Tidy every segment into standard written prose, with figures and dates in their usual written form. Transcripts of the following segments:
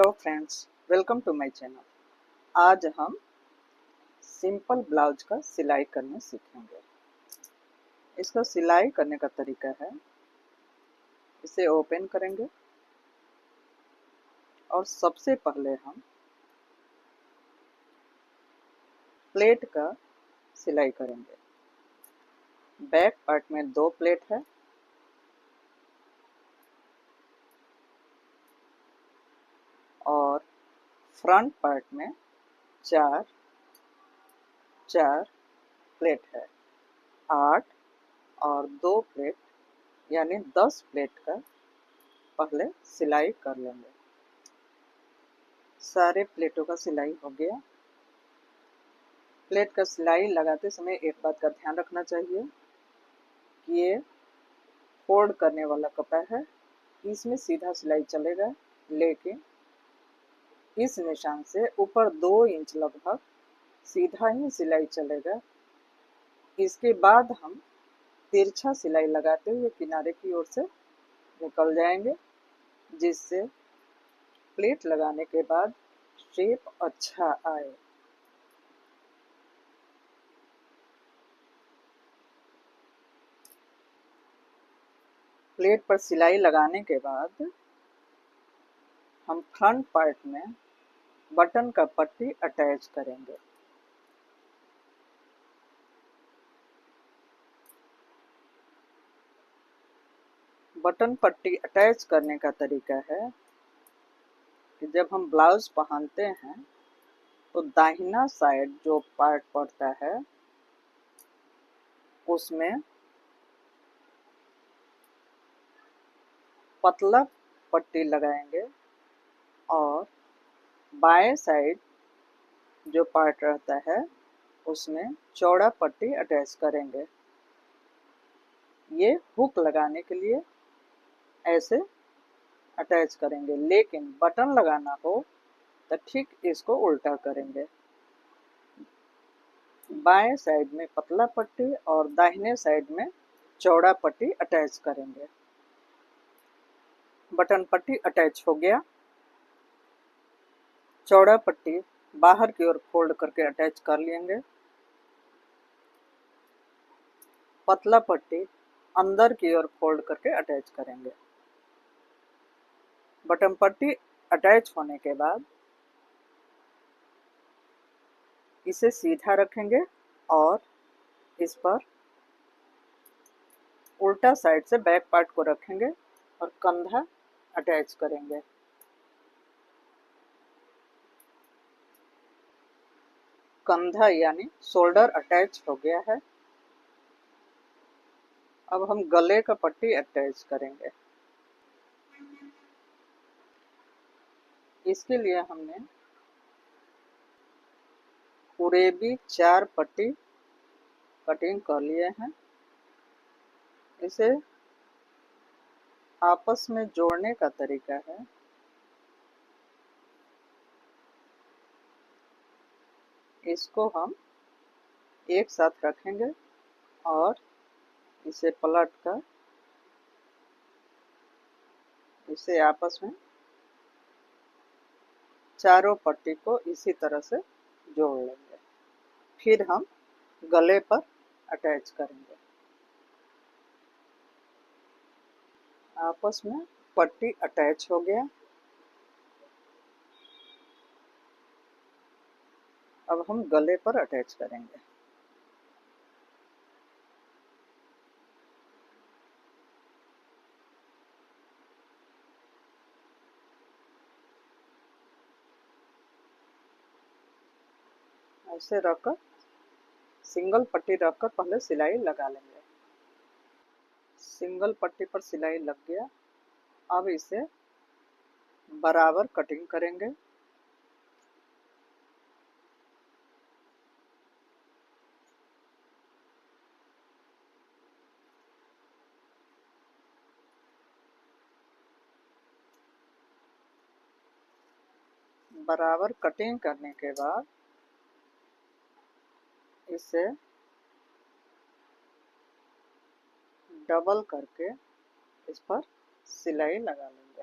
Hello friends, welcome to my channel. आज हम simple blouse का सिलाई करना सीखेंगे। इसका सिलाई करने का तरीका है, इसे ओपन करेंगे और सबसे पहले हम प्लेट का सिलाई करेंगे। बैक पार्ट में 2 प्लेट है और फ्रंट पार्ट में 4 प्लेट है। 8 और 2 प्लेट यानी 10 प्लेट का पहले सिलाई कर लेंगे। सारे प्लेटों का सिलाई हो गया। प्लेट का सिलाई लगाते समय एक बात का ध्यान रखना चाहिए कि ये फोल्ड करने वाला कपड़ा है, इसमें सीधा सिलाई चलेगा, लेकिन इस निशान से ऊपर 2 इंच लगभग सीधा ही सिलाई चलेगा। इसके बाद हम तिरछा सिलाई लगाते हुए किनारे की ओर से निकल जाएंगे, जिससे प्लेट लगाने के बाद शेप अच्छा आए। प्लेट पर सिलाई लगाने के बाद हम फ्रंट पार्ट में बटन का पट्टी अटैच करेंगे। बटन पट्टी अटैच करने का तरीका है कि जब हम ब्लाउज पहनते हैं तो दाहिना साइड जो पार्ट पड़ता है उसमें पतला पट्टी लगाएंगे और बाएं साइड जो पार्ट रहता है उसमें चौड़ा पट्टी अटैच करेंगे। ये हुक लगाने के लिए ऐसे अटैच करेंगे, लेकिन बटन लगाना हो तो ठीक इसको उल्टा करेंगे। बाएं साइड में पतला पट्टी और दाहिने साइड में चौड़ा पट्टी अटैच करेंगे। बटन पट्टी अटैच हो गया। चौड़ा पट्टी बाहर की ओर फोल्ड करके अटैच कर लेंगे। पतला पट्टी अंदर की ओर फोल्ड करके अटैच करेंगे। बटन पट्टी अटैच होने के बाद इसे सीधा रखेंगे और इस पर उल्टा साइड से बैक पार्ट को रखेंगे और कंधा अटैच करेंगे। कंधा यानी शोल्डर अटैच हो गया है। अब हम गले का पट्टी अटैच करेंगे। इसके लिए हमने पूरे भी 4 पट्टी कटिंग कर लिए हैं। इसे आपस में जोड़ने का तरीका है, इसको हम एक साथ रखेंगे और इसे पलट कर इसे आपस में चारों पट्टी को इसी तरह से जोड़ लेंगे। फिर हम गले पर अटैच करेंगे। आपस में पट्टी अटैच हो गया। अब हम गले पर अटैच करेंगे। ऐसे रखकर सिंगल पट्टी रखकर पहले सिलाई लगा लेंगे। सिंगल पट्टी पर सिलाई लग गया। अब इसे बराबर कटिंग करेंगे। बराबर कटिंग करने के बाद इसे डबल करके इस पर सिलाई लगा लेंगे।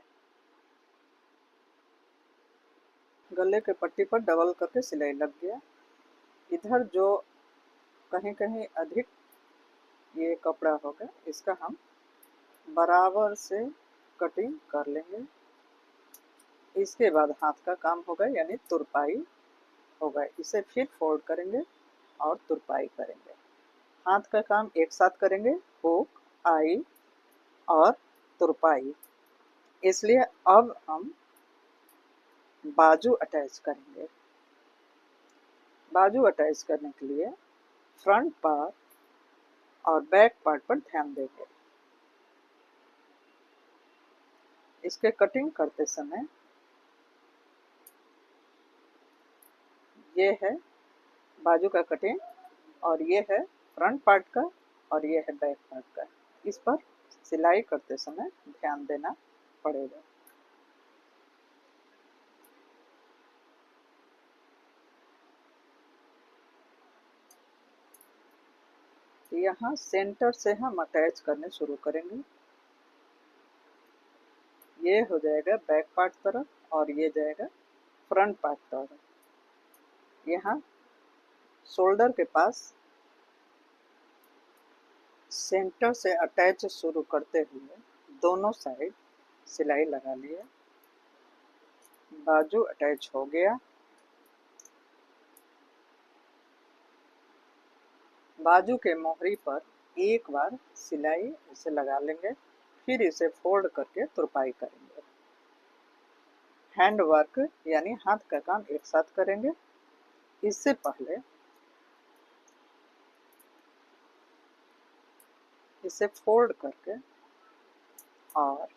गले के पट्टी पर डबल करके सिलाई लग गया। इधर जो कहीं कहीं अधिक ये कपड़ा होगा इसका हम बराबर से कटिंग कर लेंगे। इसके बाद हाथ का काम होगा यानी तुरपाई होगा। इसे फिर फोल्ड करेंगे और तुरपाई करेंगे। हाथ का काम एक साथ करेंगे, हुक, आई और तुरपाई। इसलिए अब हम बाजू अटैच करेंगे। बाजू अटैच करने के लिए फ्रंट पार्ट और बैक पार्ट पर ध्यान देंगे। इसके कटिंग करते समय ये है बाजू का कटिंग और ये है फ्रंट पार्ट का और ये है बैक पार्ट का। इस पर सिलाई करते समय ध्यान देना पड़ेगा। यहाँ सेंटर से हम अटैच करने शुरू करेंगे। ये हो जाएगा बैक पार्ट तरफ और ये जाएगा फ्रंट पार्ट तरफ। यहाँ शोल्डर के पास सेंटर से अटैच शुरू करते हुए दोनों साइड सिलाई लगा लिए। बाजू अटैच हो गया। बाजू के मोहरी पर एक बार सिलाई इसे लगा लेंगे, फिर इसे फोल्ड करके तुरपाई करेंगे। हैंड वर्क यानी हाथ का काम एक साथ करेंगे। इससे पहले इसे फोल्ड करके और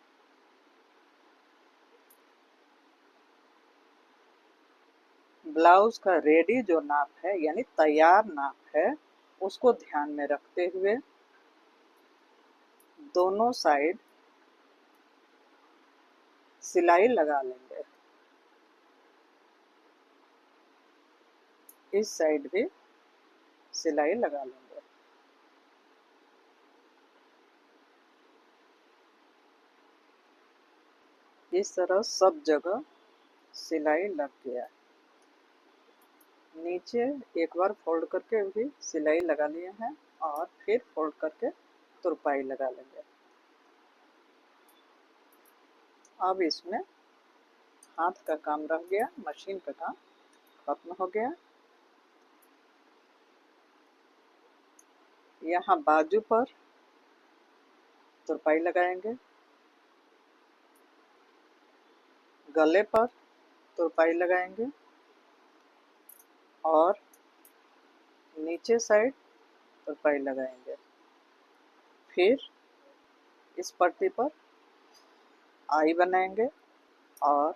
ब्लाउज का रेडी जो नाप है यानी तैयार नाप है उसको ध्यान में रखते हुए दोनों साइड सिलाई लगा लेंगे। इस साइड भी सिलाई लगा लेंगे। इस तरह सब जगह सिलाई लग गया। नीचे एक बार फोल्ड करके भी सिलाई लगा लिए हैं और फिर फोल्ड करके तुरपाई लगा लेंगे। अब इसमें हाथ का काम रह गया, मशीन का काम खत्म हो गया। यहाँ बाजू पर तुरपाई लगाएंगे, गले पर तुरपाई लगाएंगे और नीचे साइड तुरपाई लगाएंगे। फिर इस पट्टी पर आई बनाएंगे और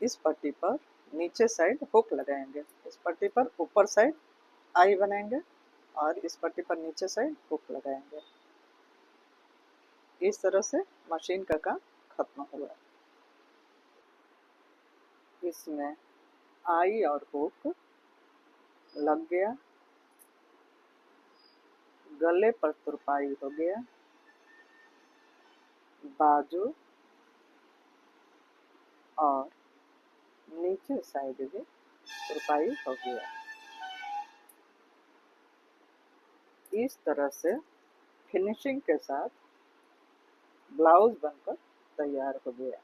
इस पट्टी पर नीचे साइड हुक लगाएंगे। इस पट्टी पर ऊपर साइड आई बनाएंगे और इस पट्टी पर नीचे साइड हुक लगाएंगे। इस तरह से मशीन का काम खत्म हुआ। इसमें आई और हुक लग गया, गले पर तुरपाई हो गया, बाजू और नीचे साइड भी तुरपाई हो गया। इस तरह से फिनिशिंग के साथ ब्लाउज बनकर तैयार हो गया।